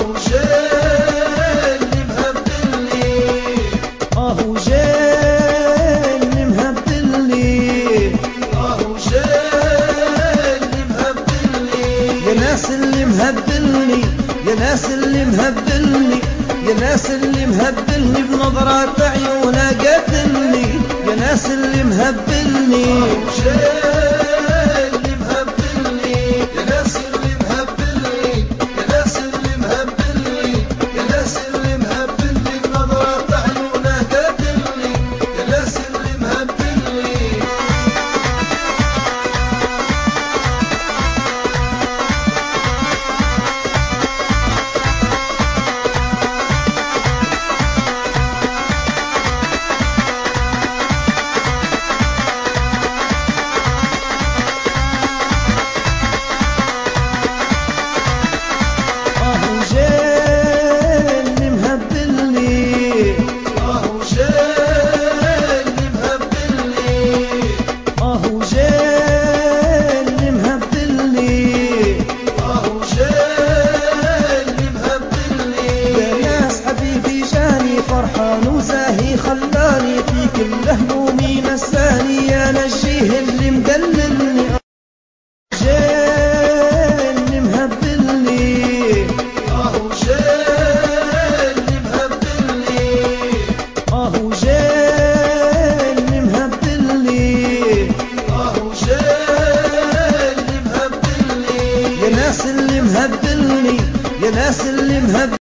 اهو جاي اللي مهبلني، اهو جاي اللي مهبلني، اهو جاي اللي مهبلني. يا ناس اللي مهبلني، يا ناس اللي مهبلني، يا ناس اللي مهبلني بنظرات عيونه قتلني، يا ناس اللي مهبلني. اهو جاي اللي مهبلني، يا ناس اللي مهبلني، يا ناس اللي مهبلني، يا ناس اللي مهبلني بنظرات عيونه قتلني، يا ناس اللي مهبلني. فرحان وزاهي خلاني في كل همومي نساني، يا نجيه اللي مدللني. جاي اللي مهبلني، اهو جاي اللي مهبلني، اهو جاي اللي مهبلني، اهو جاي اللي مهبلني. يا ناس اللي مهبلني، يا ناس اللي مهبلني.